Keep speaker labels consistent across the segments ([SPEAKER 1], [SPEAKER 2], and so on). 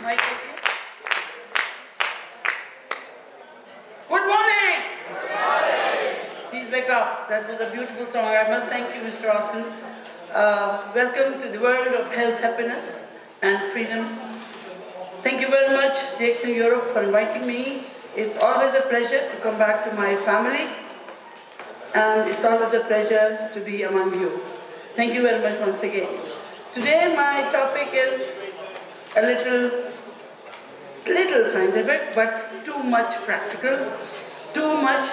[SPEAKER 1] Mic okay? Good morning! Good morning! Please wake up. That was a beautiful song. I must thank you, Mr. Austin. Welcome to the world of health, happiness, and freedom. Thank you very much, DXN Europe, for inviting me. It's always a pleasure to come back to my family, and it's always a pleasure to be among you. Thank you very much once again. Today my topic is a little scientific, but too much practical, too much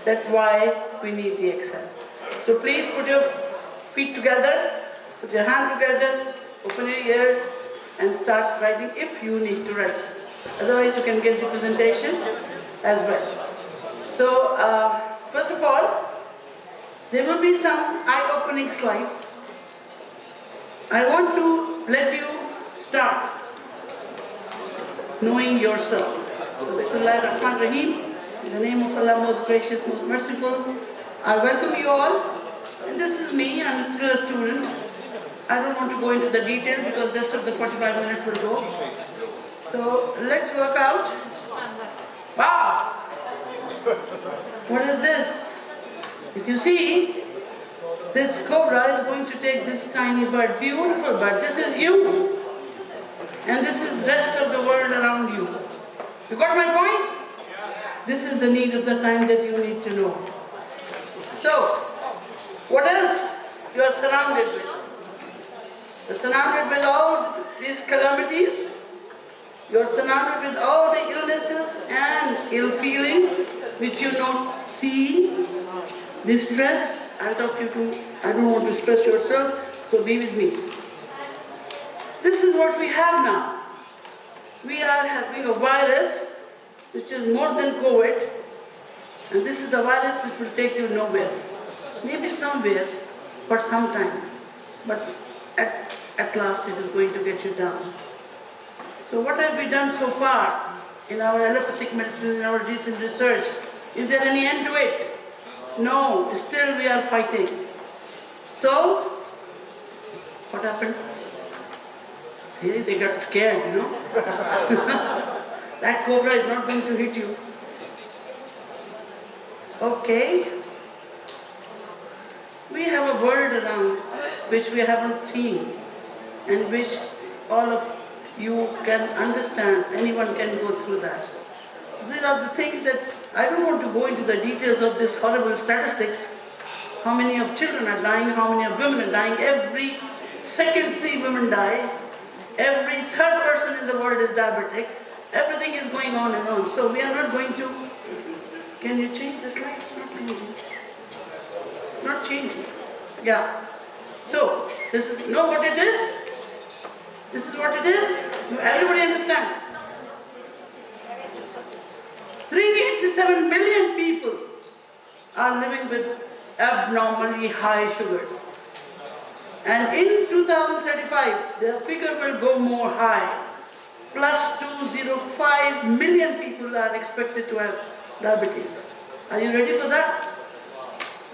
[SPEAKER 1] that why we need DXN. So please put your feet together, put your hand together, open your ears, and start writing if you need to write. Otherwise you can get the presentation as well. So first of all, there will be some eye-opening slides. I want to let you start knowing yourself. Bismillahirrahmanirrahim. In the name of Allah, most gracious, most merciful, I welcome you all. And this is me, I'm still a student. I don't want to go into the details because the rest of the 45 minutes will go. So let's work out. Wow! What is this? If you see, this cobra is going to take this tiny bird, beautiful bird. This is you. And this is the rest of the world around you. You got my point? This is the need of the time that you need to know. So, what else you are surrounded with? You're surrounded with all these calamities. You're surrounded with all the illnesses and ill feelings which you don't see. Distress, I'll talk you to, I don't want to stress yourself, so be with me. This is what we have now. We are having a virus which is more than COVID, and this is the virus which will take you nowhere. Maybe somewhere for some time, but at last it is going to get you down. So what have we done so far in our allopathic medicine, in our recent research? Is there any end to it? No, still we are fighting. So, what happened? Hey, they got scared, you know. That cobra is not going to hit you. Okay. We have a world around which we haven't seen and which all of you can understand. Anyone can go through that. These are the things that I don't want to go into the details of this horrible statistics. How many of children are dying, how many of women are dying. Every second 3 women die. Every third person in the world is diabetic. Everything is going on and on. So we are not going to... Can you change the slide? It's not changing. It's not changing. Yeah. So, this is, know what it is? This is what it is? Do everybody understand? 387 million people are living with abnormally high sugars. And in 2035, the figure will go more high. Plus 205 million people are expected to have diabetes. Are you ready for that?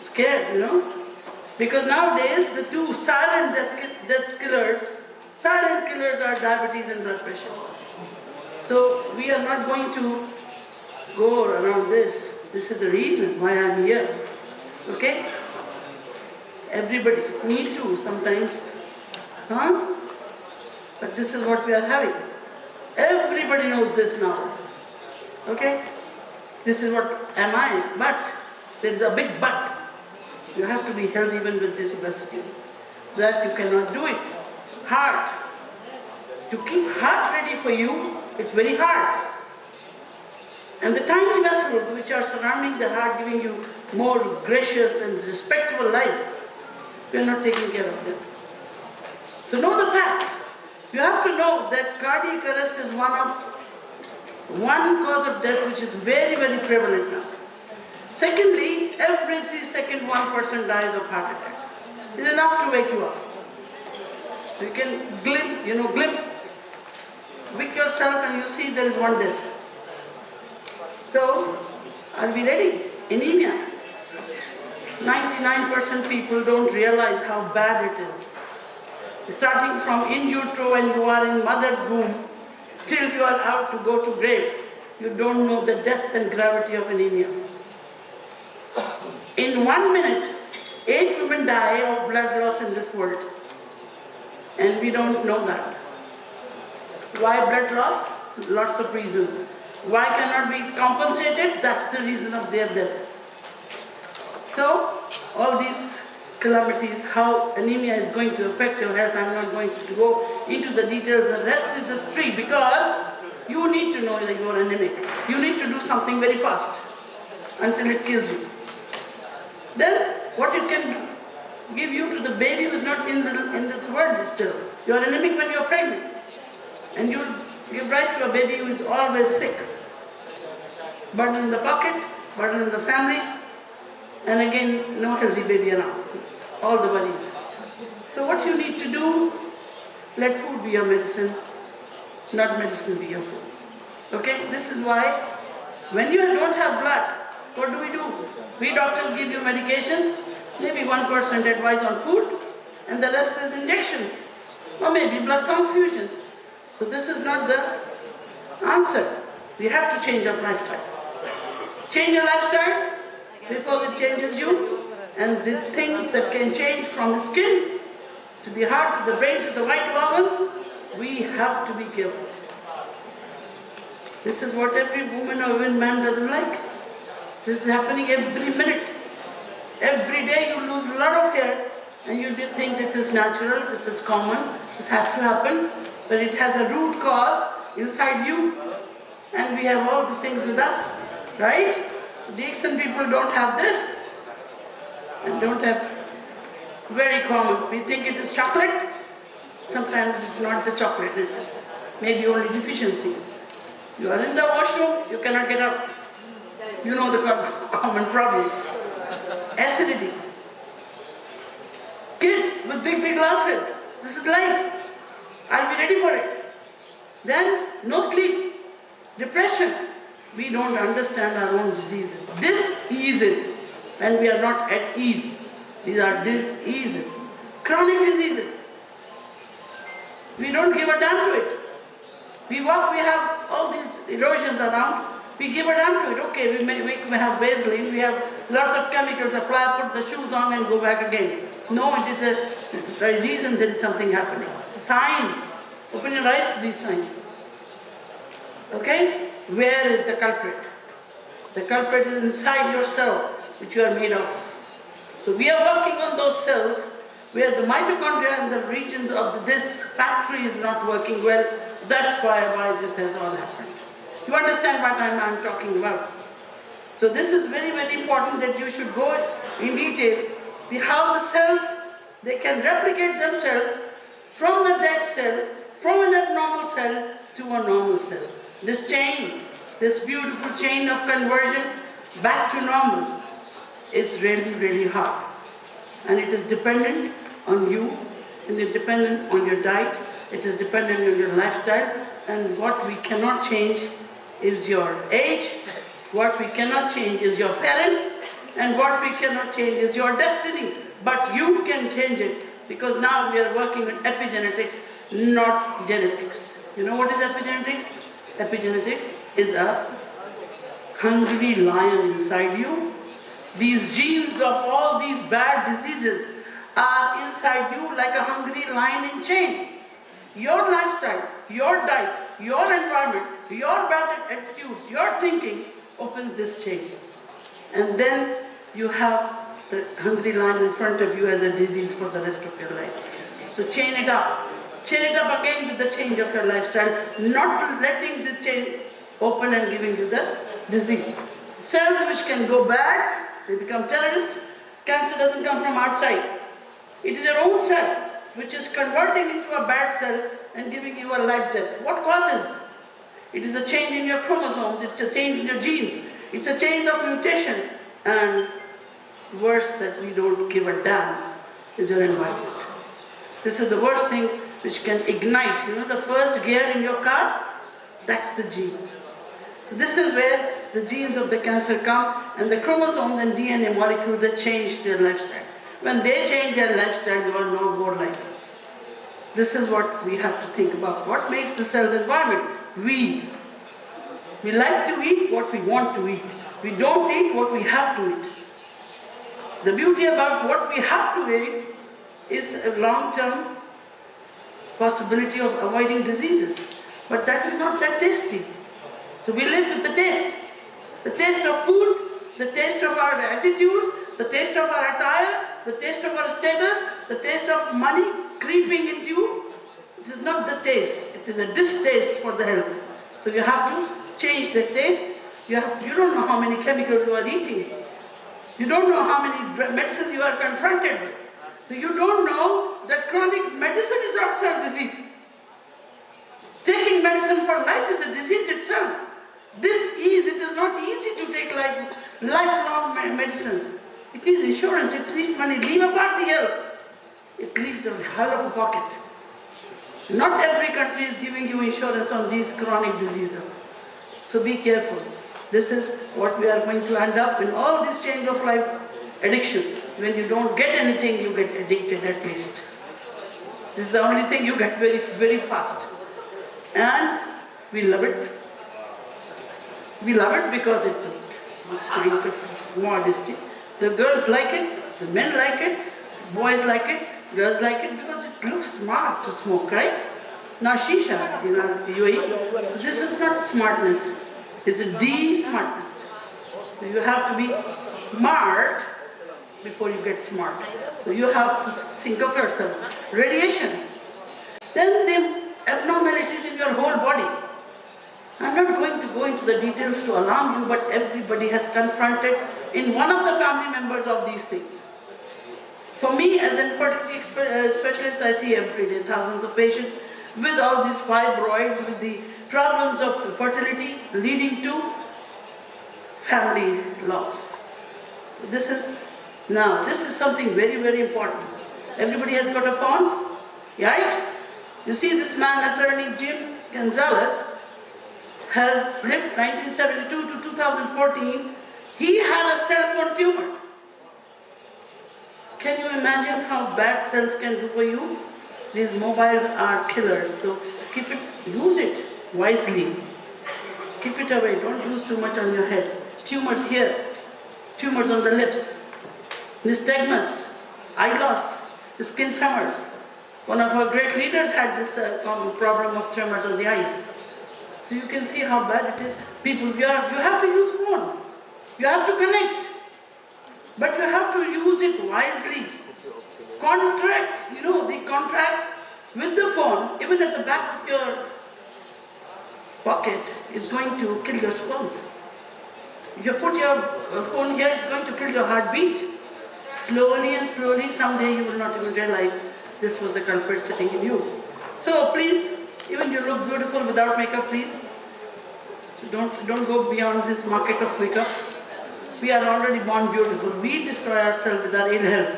[SPEAKER 1] Scared, you know? Because nowadays, the two silent death killers are diabetes and blood pressure. So we are not going to go around this. This is the reason why I'm here. Okay? Everybody, me too sometimes. Huh? But this is what we are having. Everybody knows this now. Okay? This is what am I. But there is a big but. You have to be healthy even with this obesity. That you cannot do it. Heart. To keep heart ready for you, it's very hard. And the tiny vessels which are surrounding the heart, giving you more gracious and respectable life, we are not taking care of them. So know the fact. You have to know that cardiac arrest is one cause of death which is very, very prevalent now. Secondly, every 3 seconds, one person dies of heart attack. It's enough to wake you up. You can glimpse yourself and you see there is one death. So, are we ready? Anemia. 99% people don't realize how bad it is. Starting from in utero when you are in mother's womb, till you are out to go to grave, you don't know the depth and gravity of anemia. In 1 minute, 8 women die of blood loss in this world. And we don't know that. Why blood loss? Lots of reasons. Why cannot be compensated? That's the reason of their death. So, all these calamities, how anemia is going to affect your health, I'm not going to go into the details. The rest is the history, because you need to know that you are anemic. You need to do something very fast until it kills you. Then, what it can give you to the baby who is not in this world still. You are anemic when you are pregnant. And you give rise to a baby who is always sick. Burden in the pocket, burden in the family, and again, no healthy baby around. All the worries. So what you need to do, let food be your medicine, not medicine be your food. Okay? This is why, when you don't have blood, what do? We doctors give you medications, maybe 1% advice on food, and the rest is injections, or maybe blood transfusion. So this is not the answer. We have to change our lifestyle. Change your lifestyle before it changes you, and the things that can change from the skin to the heart, to the brain, to the vital organs, we have to be careful. This is what every woman or even man doesn't like. This is happening every minute. Every day you lose a lot of hair, and you think this is natural, this is common, this has to happen, but it has a root cause inside you, and we have all the things with us, right? DXN people don't have this, and don't have very common. We think it is chocolate, sometimes it's not the chocolate, maybe only deficiencies. You are in the washroom, you cannot get up. You know the common problem. Acidity. Kids with big glasses. This is life. Are we ready for it? Then, no sleep. Depression. We don't understand our own diseases. Diseases. When we are not at ease. These are diseases. Chronic diseases. We don't give a damn to it. We walk, we have all these erosions around. We give a damn to it. Okay, we may have Vaseline, we have lots of chemicals, apply, put the shoes on and go back again. No, it is a reason there is something happening. It's a sign. Open your eyes to these signs. Okay? Where is the culprit? The culprit is inside your cell, which you are made of. So we are working on those cells where the mitochondria and the regions of this factory is not working well. That's why this has all happened. You understand what I'm talking about? So this is very, very important that you should go in detail. How the cells, they can replicate themselves from the dead cell, from an abnormal cell to a normal cell. This chain, this beautiful chain of conversion back to normal is really, really hard. And it is dependent on you, and it is dependent on your diet, it is dependent on your lifestyle, and what we cannot change is your age, what we cannot change is your parents, and what we cannot change is your destiny. But you can change it, because now we are working with epigenetics, not genetics. You know what is epigenetics? Epigenetics is a hungry lion inside you. These genes of all these bad diseases are inside you like a hungry lion in chain. Your lifestyle, your diet, your environment, your bad attitudes, your thinking opens this chain. And then you have the hungry lion in front of you as a disease for the rest of your life. So chain it up. Chain it up again with the change of your lifestyle, not letting the chain open and giving you the disease. Cells which can go bad, they become terrorists. Cancer doesn't come from outside. It is your own cell which is converting into a bad cell and giving you a life death. What causes? It is a change in your chromosomes, it's a change in your genes, it's a change of mutation, and worse that we don't give a damn is your environment. This is the worst thing which can ignite. You know the first gear in your car? That's the gene. This is where the genes of the cancer come, and the chromosomes and DNA molecules that change their lifestyle. When they change their lifestyle, you are no more like them. This is what we have to think about. What makes the cell's environment? We like to eat what we want to eat. We don't eat what we have to eat. The beauty about what we have to eat is a long-term possibility of avoiding diseases. But that is not that tasty. So we live with the taste. The taste of food, the taste of our attitudes, the taste of our attire, the taste of our status, the taste of money creeping into you. It is not the taste, it is a distaste for the health. So you have to change the taste. You don't know how many chemicals you are eating. You don't know how many medicines you are confronted with. So you don't know that chronic medicine is also a disease. Taking medicine for life is a disease itself. It is not easy to take lifelong medicines. It is insurance, it leaves money. Leave apart the health. It leaves a hell of a pocket. Not every country is giving you insurance on these chronic diseases. So be careful. This is what we are going to end up in all these change of life addictions. When you don't get anything, you get addicted at least. This is the only thing you get very, very fast. And we love it. We love it because it's a sign of modesty. The girls like it, the men like it, boys like it, girls like it because it looks smart to smoke, right? Now shisha, UAE, this is not smartness, it's a de-smartness. So you have to be smart before you get smart. So you have to think of yourself. Radiation. Then the abnormalities in your whole body. I'm not going to go into the details to alarm you, but everybody has confronted in one of the family members of these things. For me, as an infertility specialist, I see every day thousands of patients with all these fibroids, with the problems of fertility leading to family loss. This is something very, very important. Everybody has got a phone, right? You see this man, attorney Jim Gonzalez, has lived 1972 to 2014. He had a cell phone tumor. Can you imagine how bad cells can do for you? These mobiles are killers, so use it wisely. Keep it away, don't use too much on your head. Tumors here, tumors on the lips, nystagmus, eye loss, skin tremors. One of our great leaders had this problem of tremors on the eyes. So you can see how bad it is. People, you have to use phone. You have to connect. But you have to use it wisely. The contract with the phone, even at the back of your pocket, is going to kill your sperms. You put your phone here, it's going to kill your heartbeat. Slowly and slowly, someday you will not even realize this was the culprit sitting in you. So please, even you look beautiful without makeup, please. Don't go beyond this market of makeup. We are already born beautiful. We destroy ourselves with our ill health.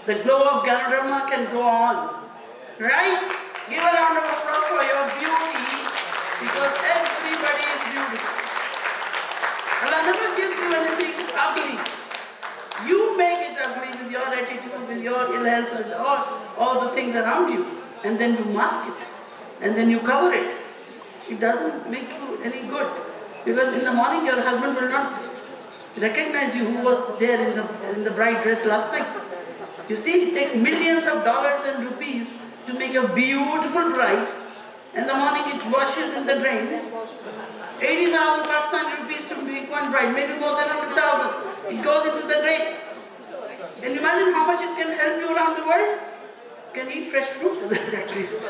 [SPEAKER 1] The glow of Ganoderma can go on. Right? Give a round of applause for your beauty, because everybody is beautiful. And I never give you anything ugly. You make it ugly with your attitude, with your ill health, with all the things around you. And then you mask it. And then you cover it. It doesn't make you any good. Because in the morning your husband will not recognize you who was there in the bride dress last night. You see, it takes millions of dollars and rupees to make a beautiful bride. In the morning it washes in the drain. 80,000 Pakistani rupees to make one bride, maybe more than 100,000. It goes into the drain. Can you imagine how much it can help you around the world? You can eat fresh fruit at least.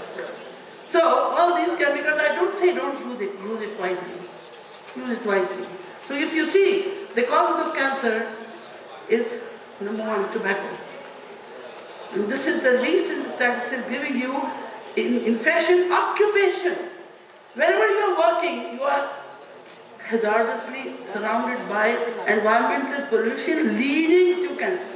[SPEAKER 1] So, all these chemicals, I don't say don't use it wisely. Use it wisely. So if you see, the causes of cancer is number one, tobacco. And this is the recent statistics giving you infection occupation. Wherever you are working, you are hazardously surrounded by environmental pollution leading to cancer.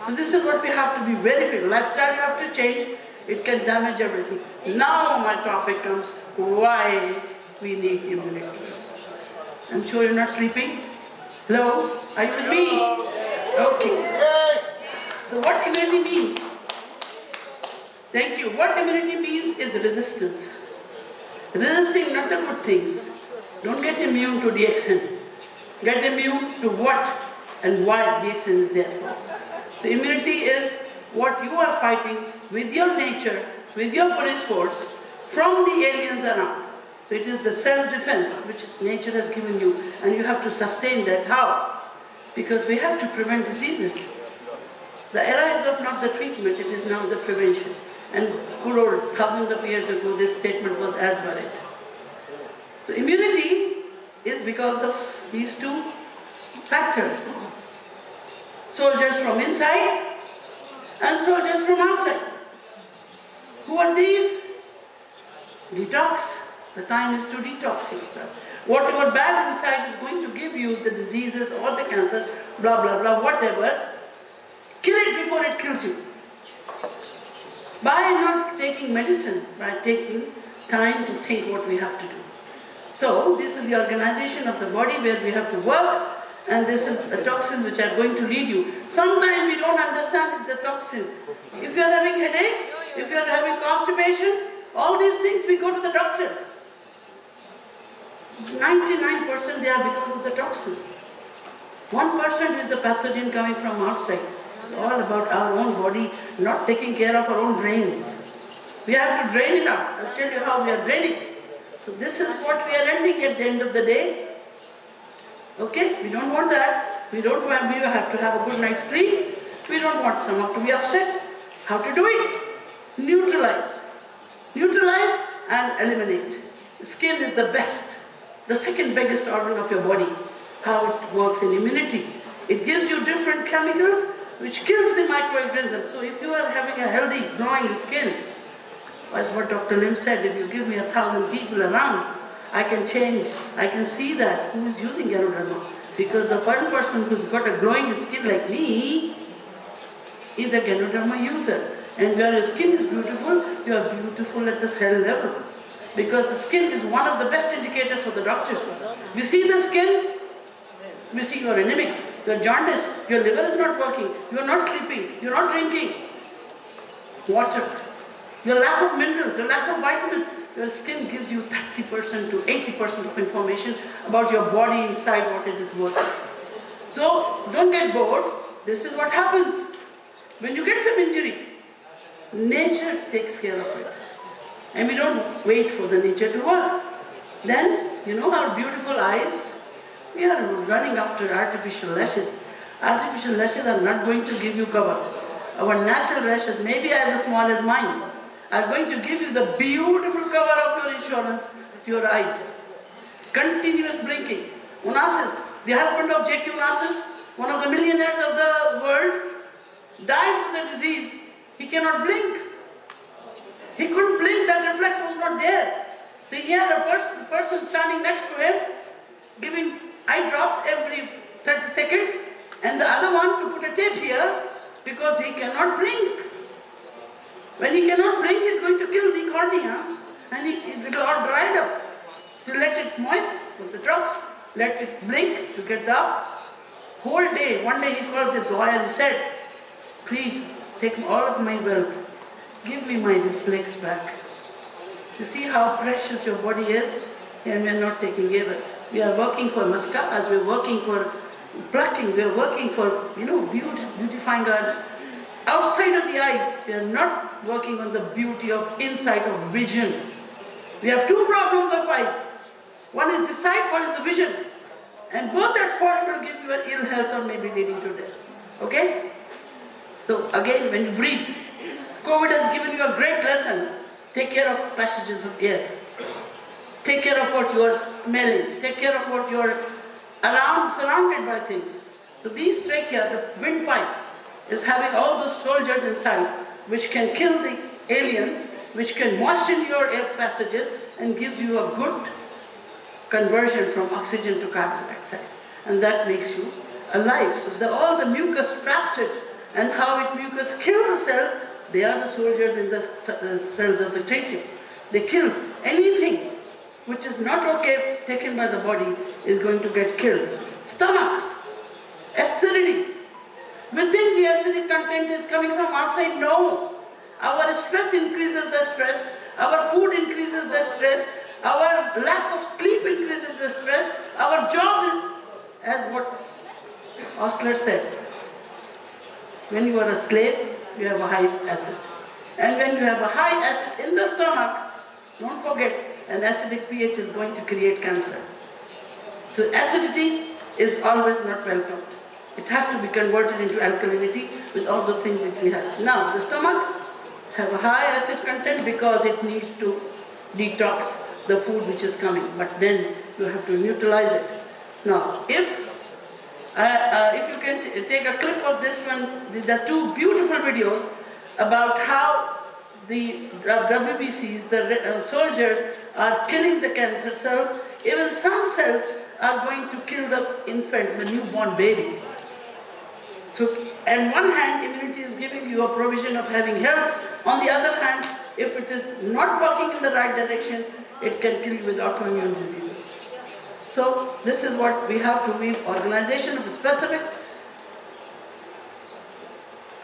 [SPEAKER 1] So this is what we have to be very careful. Lifestyle you have to change. It can damage everything. Now my topic comes, why we need immunity. I'm sure you're not sleeping. Hello? Are you with me? Okay. So what immunity means? Thank you. What immunity means is resistance. resisting not the good things. Don't get immune to DXN. Get immune to what and why DXN is there for. So immunity is what you are fighting with your nature, with your police force, from the aliens around. So it is the self-defense which nature has given you, and you have to sustain that. How? Because we have to prevent diseases. The era is of not the treatment, it is now the prevention. And good old thousands of years ago, this statement was as valid. So immunity is because of these two factors. Soldiers from inside and soldiers from outside. Who are these? Detox. The time is to detox yourself. Whatever bad inside is going to give you the diseases or the cancer, blah, blah, blah, whatever, kill it before it kills you. By not taking medicine, by taking time to think what we have to do. So, this is the organization of the body where we have to work, and this is the toxins which are going to lead you. Sometimes we don't understand the toxins. If you are having headache, if you are having constipation, all these things we go to the doctor. 99% they are because of the toxins. 1% is the pathogen coming from outside. It's all about our own body not taking care of our own brains. We have to drain it out. I'll tell you how we are draining. So this is what we are ending at the end of the day. Okay? We don't want that. We have to have a good night's sleep. We don't want stomach to be upset. How to do it? Neutralize. Neutralize and eliminate. Skin is the best. The second biggest organ of your body. How it works in immunity. It gives you different chemicals which kills the microorganisms. So if you are having a healthy, glowing skin, as what Dr. Lim said, if you give me 1,000 people around, I can change, I can see that who is using Ganoderma. Because the one person who's got a glowing skin like me is a Ganoderma user. And where your skin is beautiful, you are beautiful at the cell level. Because the skin is one of the best indicators for the doctors. We see the skin, we see you are anemic, you are jaundiced, your liver is not working, you are not sleeping, you are not drinking water, your lack of minerals, your lack of vitamins. Your skin gives you 30% to 80% of information about your body inside, what it is worth. So don't get bored. This is what happens. When you get some injury, nature takes care of it. And we don't wait for the nature to work. Then, you know our beautiful eyes? We are running after artificial lashes. Artificial lashes are not going to give you cover. Our natural lashes, maybe as small as mine, are going to give you the beautiful cover of your insurance, your eyes. Continuous blinking. Onassis, the husband of J.Q. Onassis, one of the millionaires of the world, died with the disease. He cannot blink. He couldn't blink, that reflex was not there. So he had a person standing next to him, giving eye drops every 30 seconds, and the other one to put a tape here, because he cannot blink. When he cannot blink, he's going to kill the cornea, and it will all dried up. You let it moist, put the drops, let it blink to get the whole day. One day he called this lawyer and said, please take all of my wealth. Give me my reflex back. You see how precious your body is, and we are not taking care of it. We are working for mascaras, we are working for plucking, we are working for, beautifying our outside of the eyes. We are not working on the beauty of inside of vision. We have two problems of eyes. One is the sight, one is the vision. And both at fault will give you an ill health or maybe leading to death. Okay? So again, when you breathe, COVID has given you a great lesson. Take care of passages of air. Take care of what you are smelling. Take care of what you are surrounded by things. So these trachea, the windpipe, is having all those soldiers inside, which can kill the aliens, which can moisten your air passages and gives you a good conversion from oxygen to carbon dioxide. And that makes you alive. So all the mucus traps it, and how mucus kills the cells. They are the soldiers in the cells of the trachea. They kill anything which is not okay taken by the body is going to get killed. Stomach, acidity. We think the acidic content is coming from outside. No. Our stress increases the stress. Our food increases the stress. Our lack of sleep increases the stress. Our job is, as what Osler said, when you are a slave, you have a high acid. And when you have a high acid in the stomach, don't forget, an acidic pH is going to create cancer. So acidity is always not welcomed. It has to be converted into alkalinity with all the things which we have. Now, the stomach have a high acid content because it needs to detox the food which is coming. But then you have to neutralize it. Now, if you can take a clip of this one, there are two beautiful videos about how the WBCs, the soldiers, are killing the cancer cells. Even some cells are going to kill the infant, the newborn baby. So, on one hand, immunity is giving you a provision of having health. On the other hand, if it is not working in the right direction, it can kill you with autoimmune diseases. So, this is what we have to be, organization of specific.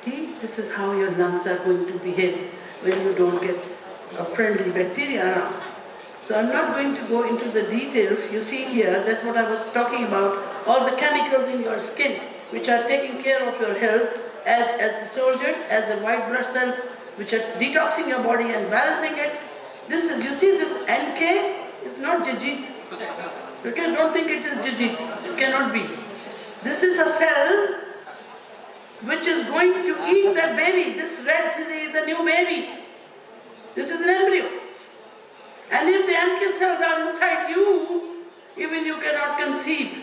[SPEAKER 1] See, this is how your lungs are going to behave when you don't get a friendly bacteria around. So I'm not going to go into the details. You see here, that's what I was talking about, all the chemicals in your skin which are taking care of your health as the soldiers, as the white blood cells which are detoxing your body and balancing it. This is, you see this NK is not jijit. Okay, don't think it is jijit. It cannot be. This is a cell which is going to eat that baby. This red is a new baby. This is an embryo. And if the NK cells are inside you, even you cannot conceive.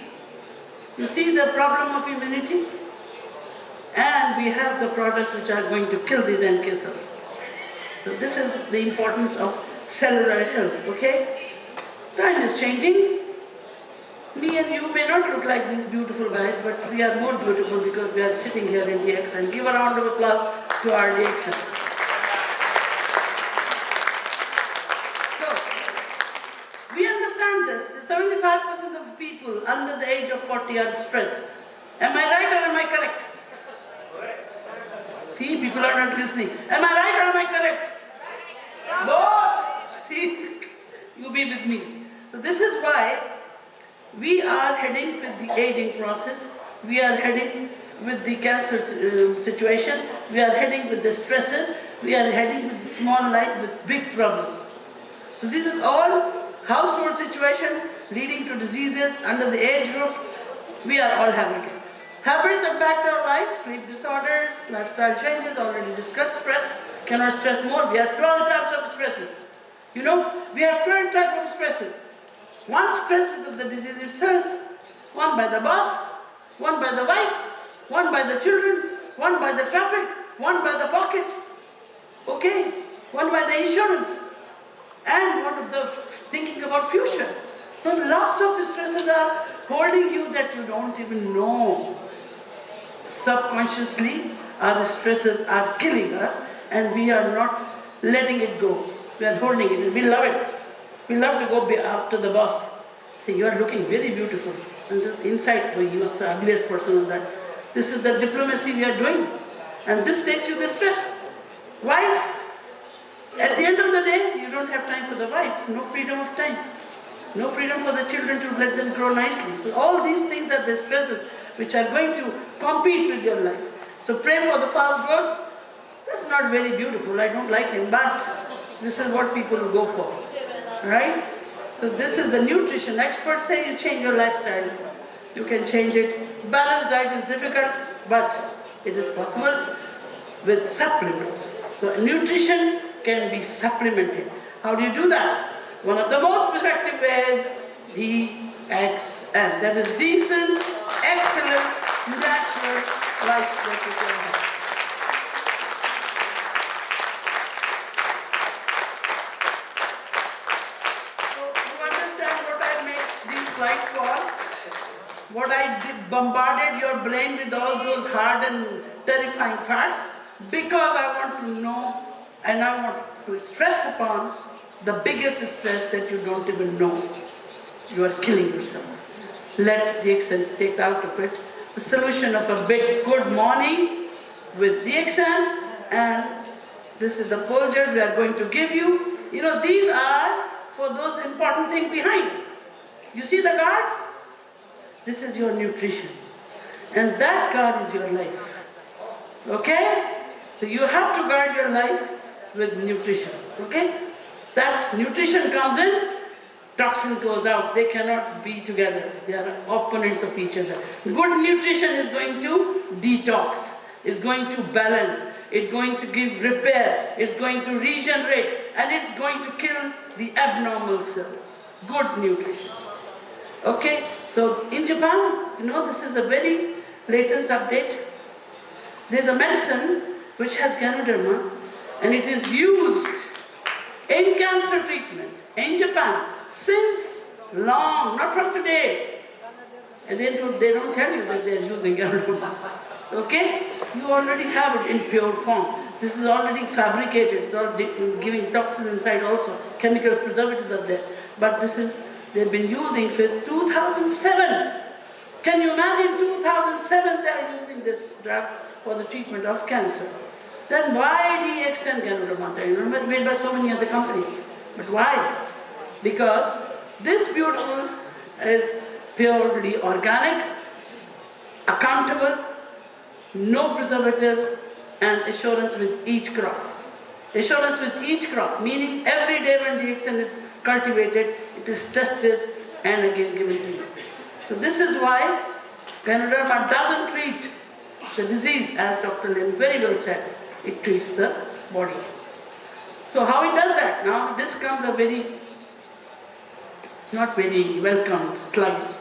[SPEAKER 1] You see the problem of immunity? And we have the products which are going to kill these NK cells. So this is the importance of cellular health, okay? Time is changing. Me and you may not look like these beautiful guys, but we are more beautiful because we are sitting here in DXN. Give a round of applause to our DXN. So, we understand this. 75% of people under the age of 40 are stressed. Am I right or am I correct? See, people are not listening. Am I right or am I correct? Both. See, you be with me. So this is why we are heading with the aging process. We are heading with the cancer situation. We are heading with the stresses. We are heading with the small life with big problems. So this is all household situation leading to diseases under the age group. We are all having it. Habits impact our life, sleep disorders, lifestyle changes, already discussed, stress, cannot stress more. We have 12 types of stresses. You know, we have 12 types of stresses. One stress is of the disease itself, one by the boss, one by the wife, one by the children, one by the traffic, one by the pocket, okay, one by the insurance, and one of the thinking about future. So lots of stresses are holding you that you don't even know. Subconsciously, our stresses are killing us and we are not letting it go. We are holding it and we love it. We love to go after the boss. Say, you are looking very beautiful. And inside, oh, you are the ugliest person on that. This is the diplomacy we are doing. And this takes you the stress. Wife, at the end of the day, you don't have time for the wife. No freedom of time. No freedom for the children to let them grow nicely. So all these things are the stresses which are going to compete with your life. So pray for the fast growth. That's not very beautiful. I don't like him, but this is what people go for. Right? So this is the nutrition. Experts say you change your lifestyle. You can change it. Balanced diet is difficult, but it is possible with supplements. So nutrition can be supplemented. How do you do that? One of the most effective ways, DXN. That is decent, excellent, natural life that you can have. So you understand what I made these slides for? What I did, bombarded your brain with all those hard and terrifying facts, because I want to know and I want to stress upon the biggest stress that you don't even know. You are killing yourself. Let DXN take out of it the solution of a big good morning with DXN, and this is the posters we are going to give you. You know, these are for those important one thing behind. You see the guards? This is your nutrition. And that guard is your life. Okay? So you have to guard your life with nutrition. Okay? That's nutrition comes in, toxin goes out. They cannot be together. They are opponents of each other. Good nutrition is going to detox, is going to balance, it's going to give repair, it's going to regenerate, and it's going to kill the abnormal cells. Good nutrition. Okay? So in Japan, this is a very latest update. There's a medicine which has Ganoderma, and it is used in cancer treatment in Japan since long, not from today. And they don't tell you that they're using Ganoderma. Okay? You already have it in pure form. This is already fabricated. It's all giving toxins inside also. Chemicals, preservatives are there. But they've been using since 2007. Can you imagine 2007 they are using this drug for the treatment of cancer? Then why DXN Ganotherapy? It's made by so many other companies. But why? Because this beautiful is purely organic, accountable, no preservative, and assurance with each crop. Assurance with each crop, meaning every day when DXN is cultivated, it is tested and again given to you. So this is why Ganoderma doesn't treat the disease, as Dr. Lim very well said. It treats the body. So how it does that? Now this comes a not very welcome slides,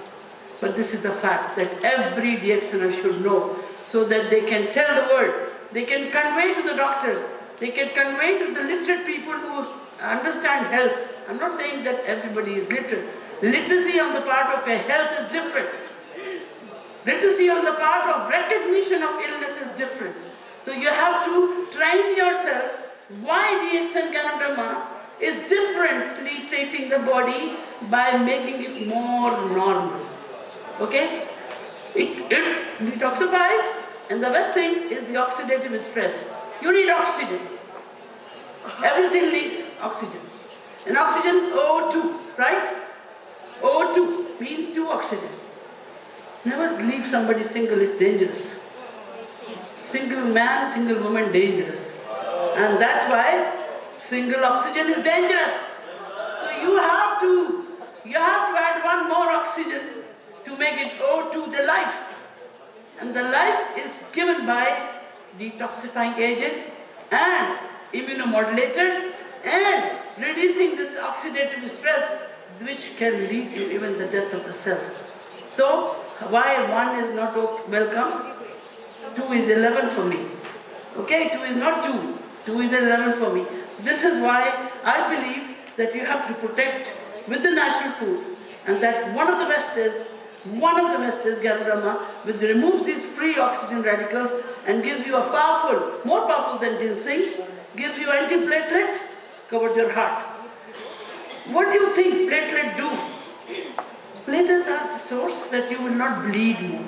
[SPEAKER 1] but this is the fact that every DXNer should know, so that they can tell the world, they can convey to the doctors, they can convey to the literate people who understand health. I'm not saying that everybody is literate. Literacy on the part of your health is different. Literacy on the part of recognition of illness is different. So you have to train yourself why DXN Ganotherapy is differently treating the body by making it more normal. Okay? It detoxifies, and the best thing is the oxidative stress. You need oxygen. Everything needs oxygen. And oxygen, O2, right? O2 means 2 oxygen. Never leave somebody single, it's dangerous. Single man, single woman, dangerous. And that's why single oxygen is dangerous. So you have to add one more oxygen to make it O2, the life. And the life is given by detoxifying agents and immunomodulators and reducing this oxidative stress, which can lead to even the death of the cells. So why 1 is not welcome? 2 is 11 for me. Okay, 2 is not 2. 2 is 11 for me. This is why I believe that you have to protect with the natural food, and that's one of the best is Ganoderma, which removes these free oxygen radicals and gives you a powerful, more powerful than ginseng, gives you antiplatelet, covers your heart. What do you think platelet do? Platelets are the source that you will not bleed more.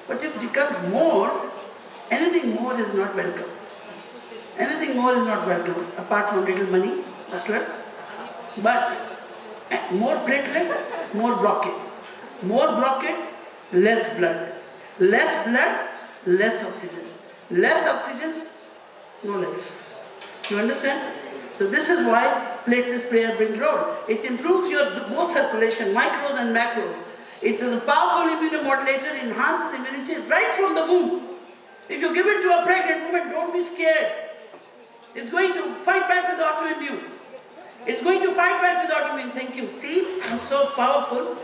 [SPEAKER 1] But if it becomes more, anything more is not welcome. Anything more is not welcome, apart from little money, muscular. But more platelet, more blockade. More blockade, less blood. Less blood, less oxygen. Less oxygen, no life. You understand? So this is why platelets play a big role. It improves your both circulation, micros and macros. It is a powerful immunomodulator, enhances immunity right from the womb. If you give it to a pregnant woman, don't be scared. It's going to fight back with autoimmune. It's going to fight back with autoimmune. Thank you. See, I'm so powerful.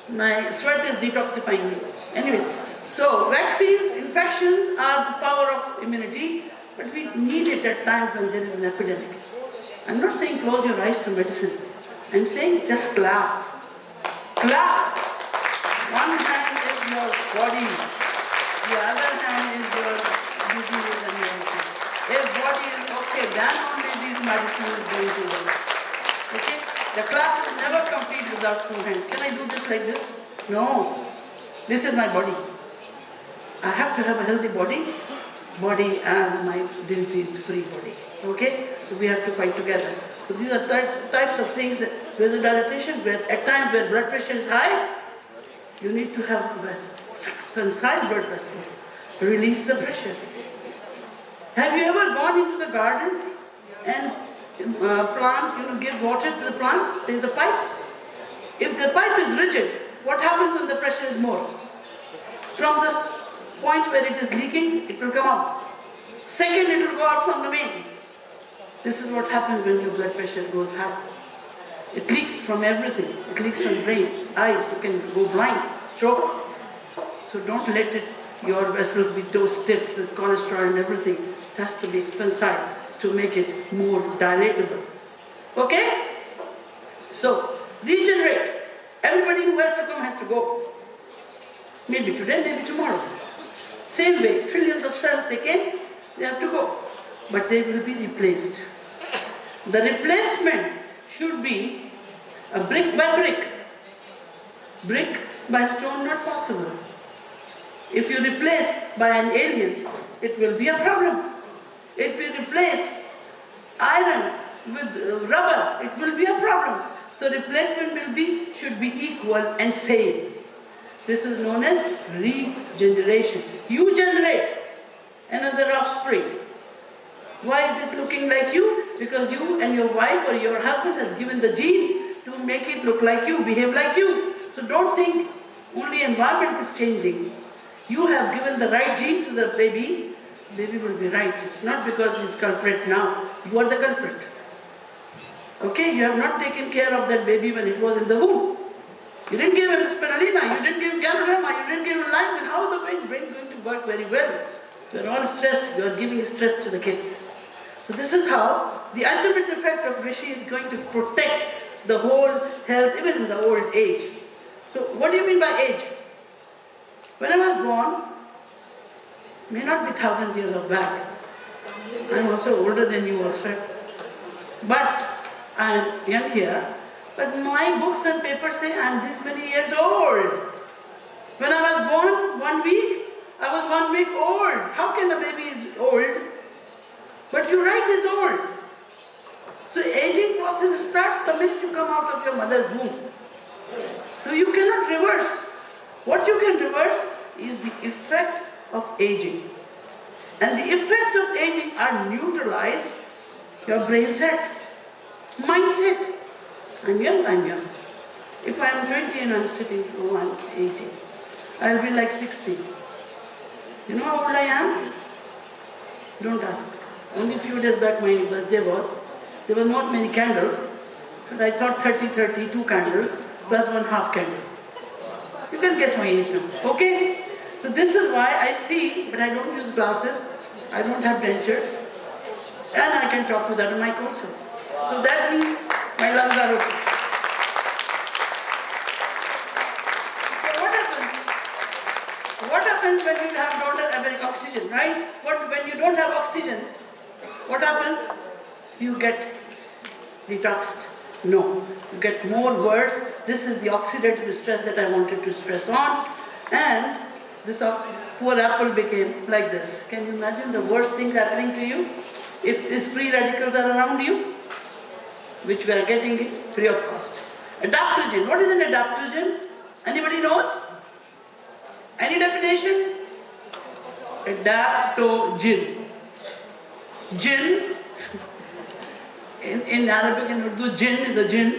[SPEAKER 1] My sweat is detoxifying me. Anyway, so vaccines, infections are the power of immunity, but we need it at times when there is an epidemic. I'm not saying close your eyes to medicine. I'm saying just clap. Clap. One hand is your body. The other hand is your disease and medicine. If body is okay, then only these medicines is going to work. Okay? The clap is never complete without 2 hands. Can I do this like this? No. This is my body. I have to have a healthy body and my disease-free body. Okay? So we have to fight together. So these are types of things that vasodilatation, where at times where blood pressure is high, you need to have expansile blood vessels to release the pressure. Have you ever gone into the garden and give water to the plants? There is a pipe. If the pipe is rigid, what happens when the pressure is more? From the point where it is leaking, it will come out. Second, it will go out from the main. This is what happens when your blood pressure goes high. It leaks from everything. It leaks from brain, eyes. You can go blind, stroke. So don't let your vessels be too stiff with cholesterol and everything. It has to be expansile to make it more dilatable. Okay? So, regenerate. Everybody who has to come has to go. Maybe today, maybe tomorrow. Same way, trillions of cells they came, they have to go. But they will be replaced. The replacement should be a brick by brick. Brick by stone, not possible. If you replace by an alien, it will be a problem. If you replace iron with rubber, it will be a problem. So replacement should be equal and same. This is known as regeneration. You generate another offspring. Why is it looking like you? Because you and your wife or your husband has given the gene to make it look like you, behave like you. So don't think only environment is changing. You have given the right gene to the baby will be right. It's not because he's culprit now. You are the culprit. Okay, you have not taken care of that baby when it was in the womb. You didn't give him spirulina, you didn't give him Ganoderma, you didn't give him life, and how is the brain going to work very well? You are all stressed, you are giving stress to the kids. So this is how the ultimate effect of Rishi is going to protect the whole health, even in the old age. So what do you mean by age? When I was born, may not be thousands of years of back. I'm also older than you also. But I'm young here. But my books and papers say I'm this many years old. When I was born, 1 week, I was 1 week old. How can a baby is old? But you write is old. So aging process starts the minute you come out of your mother's womb. So you cannot reverse. What you can reverse is the effect of aging. And the effect of aging are neutralized your brain set, mindset. I'm young. If I'm 20 and I'm sitting, oh, I'm 80, I'll be like 60. You know how old I am? Don't ask. Only a few days back my birthday was. There were not many candles, but I thought 30, 2 candles, plus 1/2 candle. You can guess my age now, okay? So this is why I see, but I don't use glasses, I don't have dentures, and I can talk without a mic also. So that means my lungs are open. So what happens when you don't have oxygen, right? When you don't have oxygen, what happens? You get detoxed. No, you get more words. This is the oxidative stress that I wanted to stress on. And this poor apple became like this. Can you imagine the worst thing happening to you? If these free radicals are around you, which we are getting it free of cost. Adaptogen. What is an adaptogen? Anybody knows? Any definition? Adaptogen. Jinn. In Arabic and Urdu, jinn is a jinn.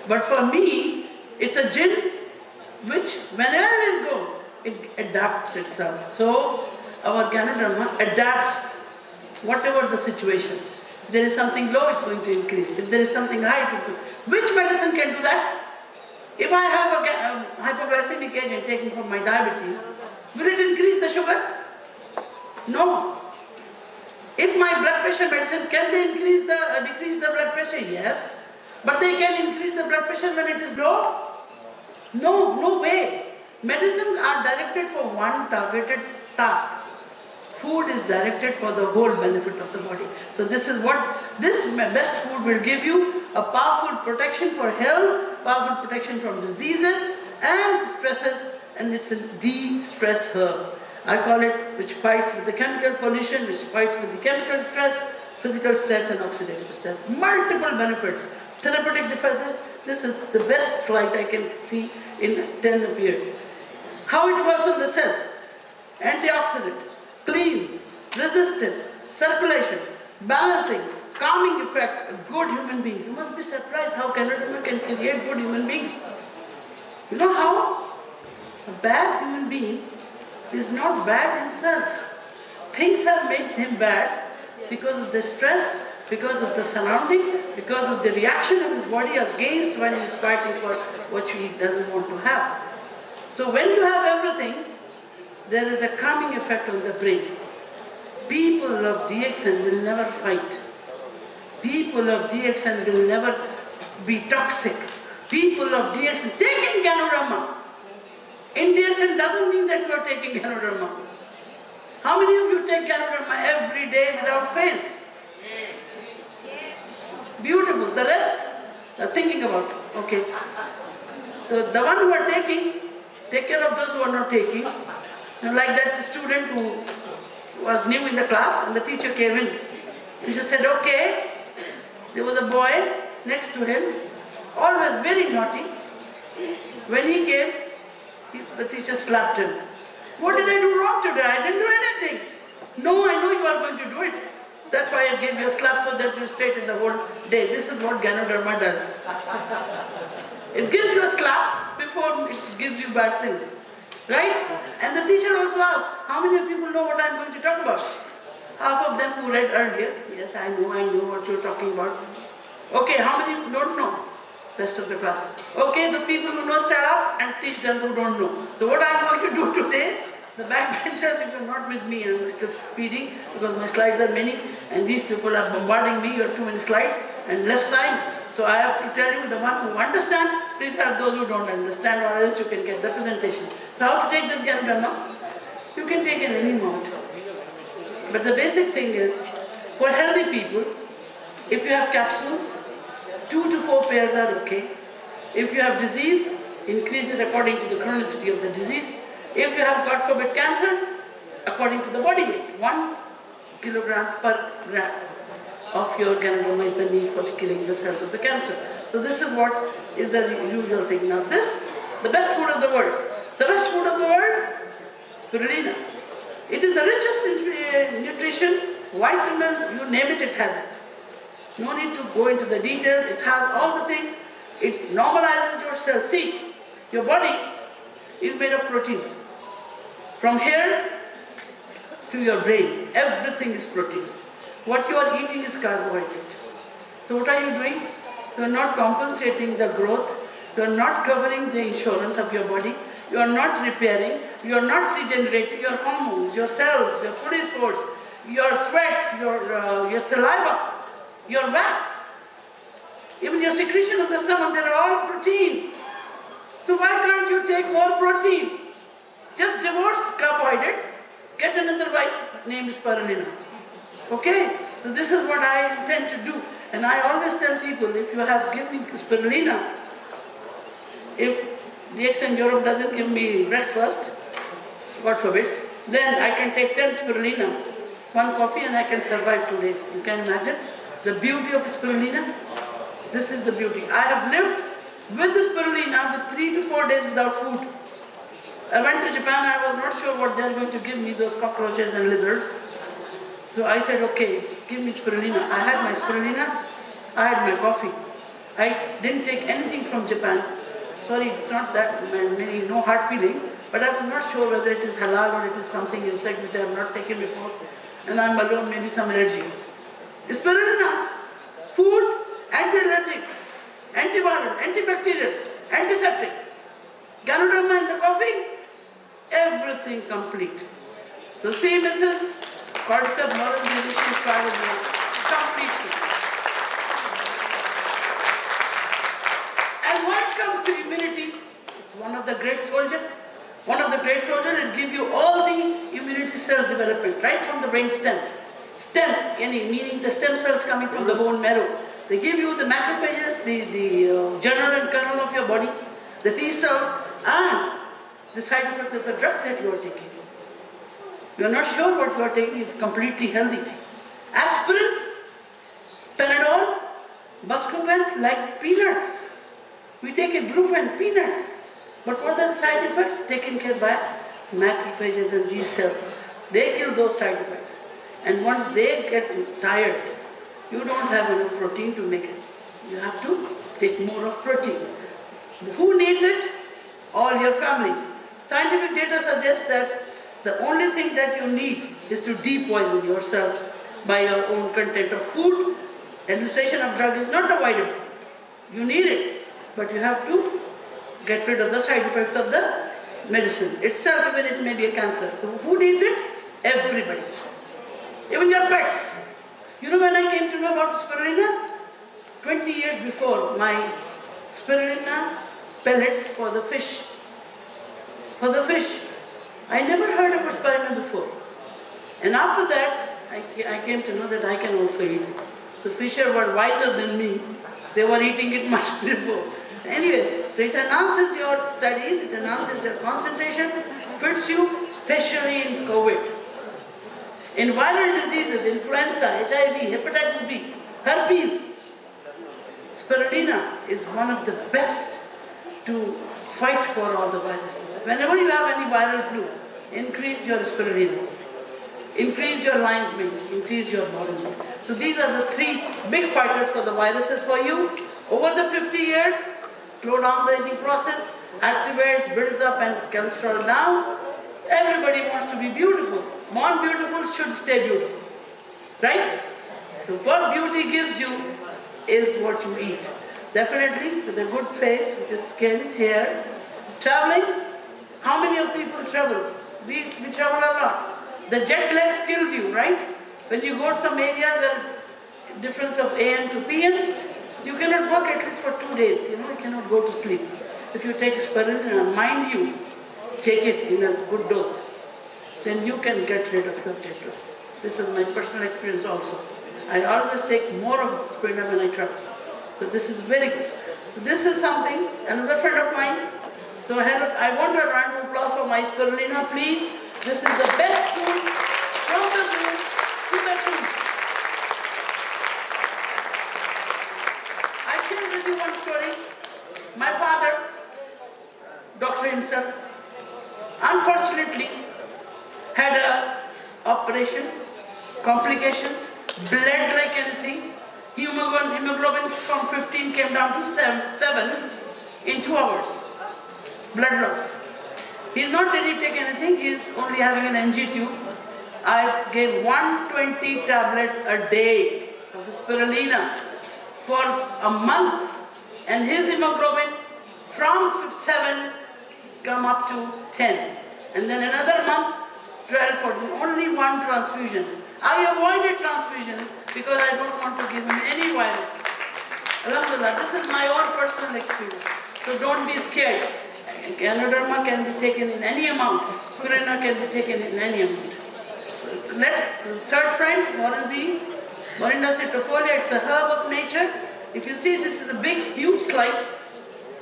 [SPEAKER 1] But for me, it's a jinn which, whenever it goes, it adapts itself. So, our Ganoderma adapts whatever the situation. If there is something low, it's going to increase. If there is something high, it will. Which medicine can do that? If I have a hypoglycemic agent taken for my diabetes, will it increase the sugar? No. If my blood pressure medicine, can they decrease the blood pressure? Yes. But they can increase the blood pressure when it is low? No, no way. Medicines are directed for one targeted task. Food is directed for the whole benefit of the body. So this is what, this best food will give you: a powerful protection for health, powerful protection from diseases and stresses, and it's a de-stress herb. I call it, which fights with the chemical pollution, which fights with the chemical stress, physical stress and oxidative stress. Multiple benefits. Therapeutic deficits, this is the best slide I can see in 10 years. How it works on the cells. Antioxidant, cleans, resistant, circulation, balancing, calming effect, a good human being. You must be surprised how Ganoderma can create good human beings. You know how? A bad human being is not bad himself. Things have made him bad because of the stress, because of the surrounding, because of the reaction of his body against when he's fighting for what he doesn't want to have. So when you have everything, there is a calming effect on the brain. People of DXN will never fight. People of DXN will never be toxic. People of DXN, taking Ganoderma. In DXN doesn't mean that you are taking Ganoderma. How many of you take Ganoderma every day without fail? Beautiful. The rest are thinking about it. Okay. So the one who are taking, take care of those who are not taking. And like that student who was new in the class and the teacher came in. Teacher said, okay. There was a boy next to him, always very naughty. When he came, the teacher slapped him. What did I do wrong today? I didn't do anything. No, I know you are going to do it. That's why I gave you a slap so that you stayed in the whole day. This is what Ganoderma does. It gives you a slap before it gives you bad things. Right? And the teacher also asked, how many people know what I'm going to talk about? Half of them who read earlier. Yes, I know what you're talking about. Okay, how many don't know? Rest of the class. Okay, the people who know stand up and teach them who don't know. So what I'm going to do today, the backbenchers, if you're not with me, I'm just speeding because my slides are many and these people are bombarding me, you have too many slides and less time. So I have to tell you, the one who understand, please help those who don't understand, or else you can get the presentation. So how to take this Ganoderma? You can take in any amount. But the basic thing is, for healthy people, if you have capsules, 2 to 4 pairs are okay. If you have disease, increase it according to the chronicity of the disease. If you have, God forbid, cancer, according to the body weight, 1 kilogram per gram of your Ganoderma is the need for killing the cells of the cancer. So this is what is the usual thing. Now this, the best food of the world. The best food of the world, spirulina. It is the richest in nutrition, vitamin, you name it, it has it. No need to go into the details, it has all the things. It normalizes your cells. See, your body is made of proteins. From here to your brain, everything is protein. What you are eating is carbohydrate. So what are you doing? You are not compensating the growth, you are not covering the insurance of your body, you are not repairing, you are not regenerating your hormones, your cells, your police force, your sweats, your saliva, your wax, even your secretion of the stomach, they are all protein. So why can't you take more protein? Just divorce carbohydrate, get another wife named spirulina. Okay? So this is what I intend to do. And I always tell people, if you have given me spirulina, if DXN Europe doesn't give me breakfast, God forbid, then I can take 10 spirulina, 1 coffee, and I can survive 2 days. You can imagine the beauty of spirulina? This is the beauty. I have lived with the spirulina with 3 to 4 days without food. I went to Japan, I was not sure what they are going to give me, those cockroaches and lizards. So I said, okay, give me spirulina. I had my spirulina, I had my coffee. I didn't take anything from Japan. Sorry, it's not that many, no hard feeling, but I'm not sure whether it is halal or it is something insect which I have not taken before, and I'm alone, maybe some allergy. Spirulina, food, anti-allergic, antiviral, antibacterial, antiseptic. Ganoderma in the coffee, everything complete. So see, Mrs. Cordyceps moral delicious completely. And when it comes to immunity, it's one of the great soldiers. One of the great soldiers, it gives you all the immunity cells development, right from the brain stem. Stem, meaning the stem cells coming from the bone marrow. They give you the macrophages, the general and kernel of your body, the T cells, and the side effects of the drug that you are taking. You are not sure what you are taking is completely healthy. Aspirin, Panadol, Buscopan, like peanuts. We take ibuprofen, peanuts. But what are the side effects? Taken care by macrophages and these cells. They kill those side effects. And once they get tired, you don't have enough protein to make it. You have to take more of protein. Who needs it? All your family. Scientific data suggests that the only thing that you need is to depoison yourself by your own content of food. Administration of drug is not avoidable. You need it, but you have to get rid of the side effects of the medicine itself, even it may be a cancer. So who needs it? Everybody. Even your pets. You know when I came to know about spirulina? 20 years before, my spirulina pellets for the fish. For the fish. I never heard about spirulina before. And after that, I came to know that I can also eat it. The fisher were wiser than me. They were eating it much before. Anyways, it enhances your studies, it enhances your concentration, fits you, especially in COVID. In viral diseases, influenza, HIV, hepatitis B, herpes, spirulina is one of the best to fight for all the viruses. Whenever you have any viral flu, increase your spirulina, increase your lion's mane, increase your moringa. So these are the three big fighters for the viruses for you. Over the 50 years, slow down the aging process, activates, builds up and cholesterol down. Everybody wants to be beautiful. Born beautiful should stay beautiful. Right? So what beauty gives you is what you eat. Definitely with a good face, with your skin, hair. Traveling, how many of people travel? We travel a lot. The jet lag kills you, right? When you go to some area where difference of AM to PM, you cannot work at least for 2 days. You cannot go to sleep. If you take spirulina, mind you, take it in a good dose, then you can get rid of your jet lag. This is my personal experience also. I always take more of spirulina when I travel. So this is very good. So this is something, another friend of mine. So I want a round of applause for my spirulina, please. This is the best food from the room to the food. I share with you one story. My father, doctor himself, unfortunately had a operation, complications, bled like anything. Hemoglobin from 15 came down to 7 in 2 hours. Blood loss. He's not really taking anything, he's only having an NG tube. I gave 120 tablets a day of spirulina for a month, and his hemoglobin from 7 come up to 10. And then another month, 12, 14, only one transfusion. I avoided transfusion because I don't want to give him any virus. Alhamdulillah, this is my own personal experience. So don't be scared. Ganoderma can be taken in any amount. Spirulina can be taken in any amount. Third friend, Moringa. Moringa citrifolia, it's a herb of nature. If you see, this is a big, huge slide.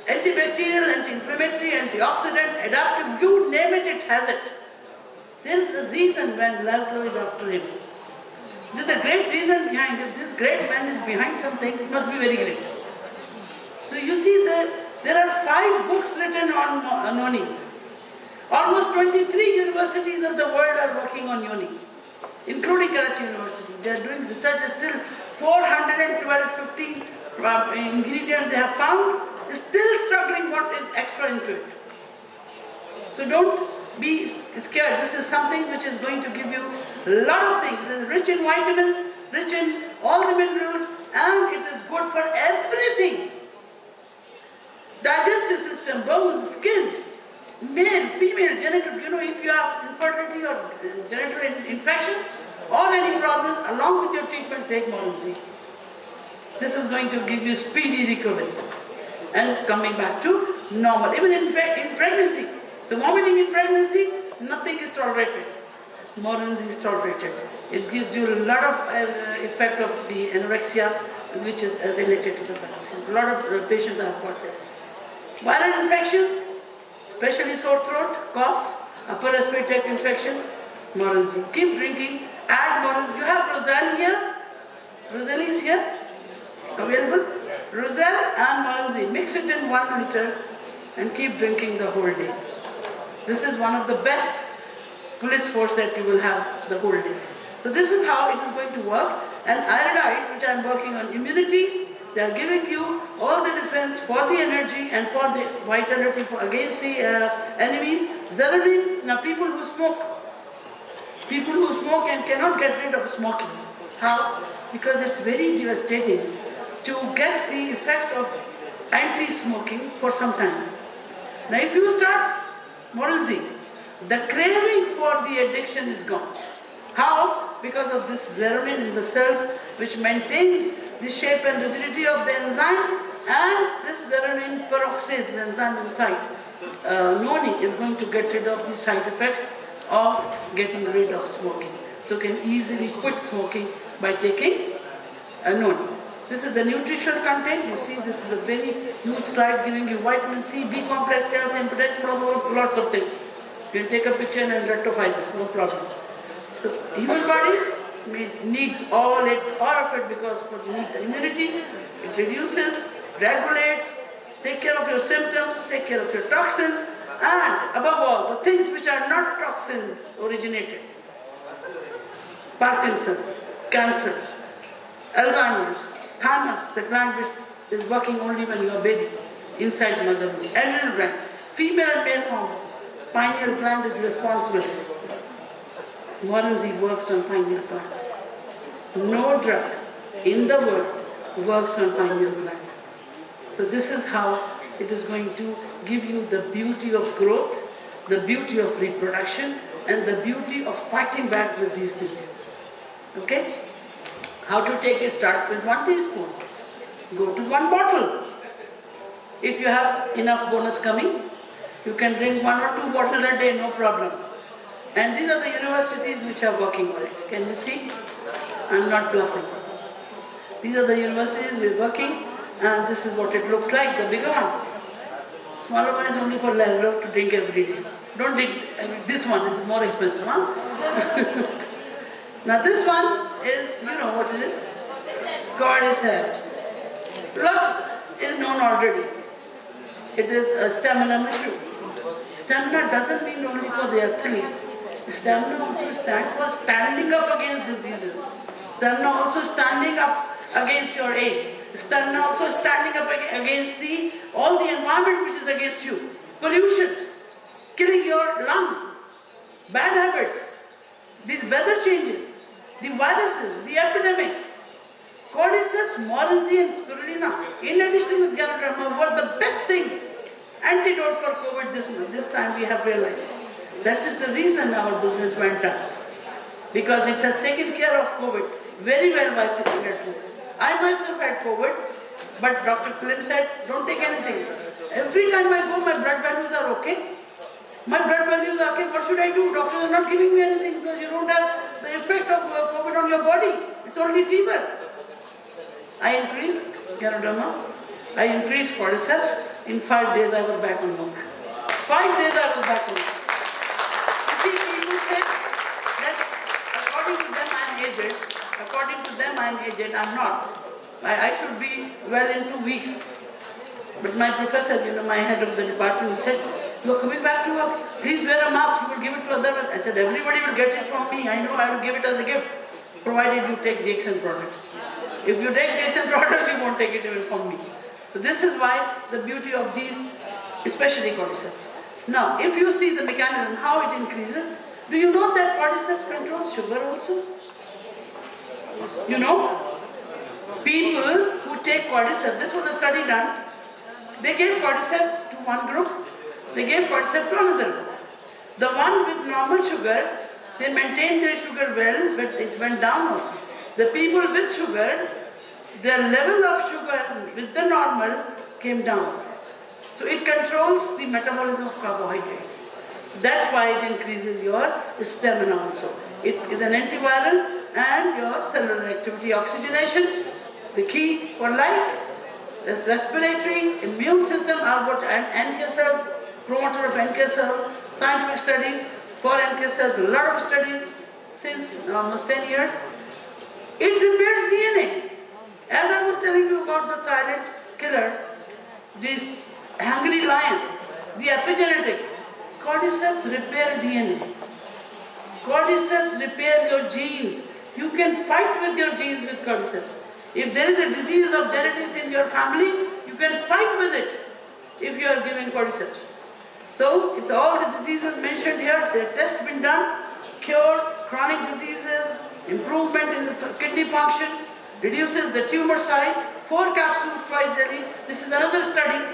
[SPEAKER 1] Antibacterial, anti-inflammatory, antioxidant, adaptive, you name it, it has it. There is a reason when Laszlo is after him. There's a great reason behind it. This great man is behind something, it must be very great. So you see, there are 5 books written on yoni. Almost 23 universities of the world are working on yoni, including Karachi University. They are doing research, still 412, 15 ingredients they have found, still struggling what is extra into it. So don't be scared. This is something which is going to give you a lot of things. It is rich in vitamins, rich in all the minerals, and it is good for everything. Digestive system, bones, skin, male, female, genital, if you have infertility or genital infections or any problems, along with your treatment, take Moringa. This is going to give you speedy recovery and coming back to normal. Even in pregnancy, the vomiting in pregnancy, nothing is tolerated. Moringa is tolerated. It gives you a lot of effect of the anorexia, which is related to the pregnancy. A lot of patients have got that. Viral infections, especially sore throat, cough, upper respiratory tract infection, Moringa. Keep drinking, add Moringa. You have Roselle here, Roselle is here. available. Roselle and Moranzi, mix it in 1 liter and keep drinking the whole day. This is one of the best police force that you will have the whole day. So this is how it is going to work. And iodide, which I am working on immunity, they are giving you all the defense for the energy and for the vitality against the enemies. Zeramine, now people who smoke and cannot get rid of smoking. How? Because it's very devastating to get the effects of anti-smoking for some time. Now if you start Moranzi, the craving for the addiction is gone. How? Because of this zeramine in the cells which maintains the shape and rigidity of the enzymes, and this zeramine peroxidase, the enzyme inside, noni is going to get rid of the side effects of getting rid of smoking. So you can easily quit smoking by taking noni. This is the nutritional content. You see, this is a very huge slide giving you vitamin C, B complex, calcium, potassium, lots of things. You can take a picture and rectify this, no problem. The human body needs all of it because it needs the immunity, it reduces, regulates, take care of your symptoms, take care of your toxins, and above all, the things which are not toxin originated. Parkinson's, cancers, Alzheimer's, thymus, the gland which is working only when you are baby, inside mother womb, adrenal gland, female and male hormone, pineal gland is responsible. Moranzi works on pineal gland. No drug in the world works on pineal gland. So this is how it is going to give you the beauty of growth, the beauty of reproduction, and the beauty of fighting back with these diseases. Okay? How to take it? Start with 1 teaspoon. Go to 1 bottle. If you have enough bonus coming, you can drink 1 or 2 bottles a day, no problem. And these are the universities which are working on it. Can you see? I'm not bluffing. These are the universities we're working, and this is what it looks like, the bigger one. Smaller one is only for love to drink every day. Don't drink, this one is more expensive, huh? Now this one is, you know what it is? Cordyceps. Blood is known already. It is a stamina mushroom. Stamina doesn't mean only for the athletes. Stamina also stands for standing up against diseases. Stamina also standing up against your age. Stamina also standing up against all the environment which is against you. Pollution, killing your lungs, bad habits, the weather changes, the viruses, the epidemics. Cordyceps, Moranzi and spirulina, in addition with Ganotherapy, were the best things. Antidote for COVID this time we have realized. That is the reason our business went up. Because it has taken care of COVID very well by sitting at home. I myself had COVID, but Dr. Klim said, don't take anything. Every time I go, my blood values are okay. My blood values are okay, what should I do? Doctors are not giving me anything because you don't have the effect of COVID on your body. It's only fever. I increased Ganoderma, I increased cordyceps. In 5 days I was back on work. 5 days I was back on work. See, people say that according to them I am aged. According to them I am aged. I am not. I should be well in 2 weeks. But my professor, my head of the department, said, you are coming back to work. Please wear a mask. You will give it to others. I said, everybody will get it from me. I know I will give it as a gift, provided you take DXN products. If you take DXN products, you won't take it even from me. So this is why the beauty of these, especially cordyceps. Now, if you see the mechanism, how it increases, do you know that cordyceps controls sugar also? You know, people who take cordyceps, this was a study done, they gave cordyceps to one group, they gave cordyceps to another group. The one with normal sugar, they maintained their sugar well, but it went down also. The people with sugar, their level of sugar with the normal came down. So it controls the metabolism of carbohydrates. That's why it increases your stamina also. It is an antiviral and your cellular activity, oxygenation, the key for life. This respiratory, immune system are what NK cells, promoter of NK cells, scientific studies for NK cells, a lot of studies since almost 10 years. It repairs DNA. As I was telling you about the silent killer, this hungry lion, the epigenetics, cordyceps repair DNA. Cordyceps repair your genes. You can fight with your genes with cordyceps. If there is a disease of genetics in your family, you can fight with it if you are giving cordyceps. So, it's all the diseases mentioned here, their tests been done, cure chronic diseases, improvement in the kidney function, reduces the tumor size, 4 capsules twice daily. This is another study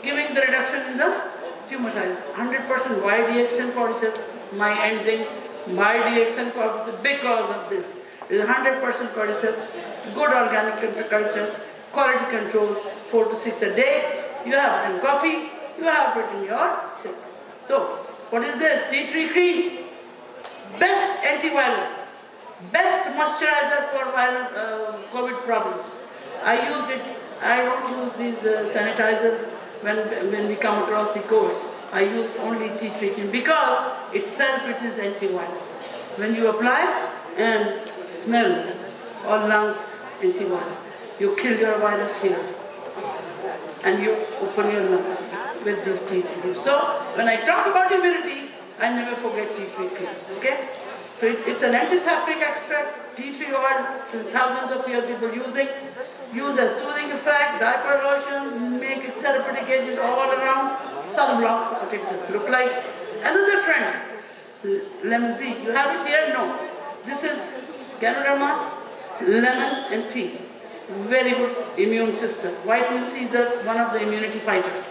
[SPEAKER 1] giving the reduction in the tumor size. 100% why DXN cordyceps? My ending, my DXN cordyceps because of this. It is 100% cordyceps, good organic cultures, quality controls, 4 to 6 a day. You have it in coffee, you have it in your thing. So, what is this? Tea tree cream. Best antiviral, best moisturizer for viral COVID problems. I used it. I don't use these sanitizers when we come across the COVID. I use only tea tree cream because itself it is antivirus. When you apply and smell or lungs antivirus, you kill your virus here and you open your lungs with this tea tree cream. So when I talk about immunity, I never forget tea tree cream. Okay? So it's an antiseptic extract, tea tree oil, thousands of years people using. Use a soothing effect, diaper lotion, make it therapeutic agent all around, sunblock, what it does look like. Another friend, lemon Z, you have it here? No. This is Ganotherapy, lemon and tea. Very good immune system. Vitamin C is one of the immunity fighters.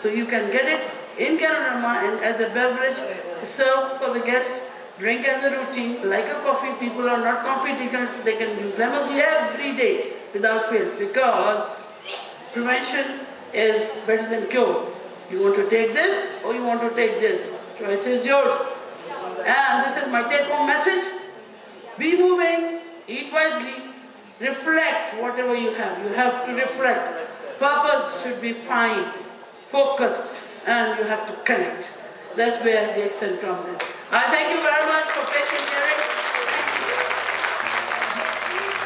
[SPEAKER 1] So you can get it in Ganotherapy and as a beverage, serve for the guest, drink as a routine, like a coffee. People are not coffee drinkers, they can use lemon tea every day without fail because prevention is better than cure. You want to take this or you want to take this? Choice is yours. And this is my take-home message. Be moving, eat wisely, reflect whatever you have. You have to reflect. Purpose should be fine, focused, and you have to connect. That's where the DXN comes in. I thank you very much for patient hearing.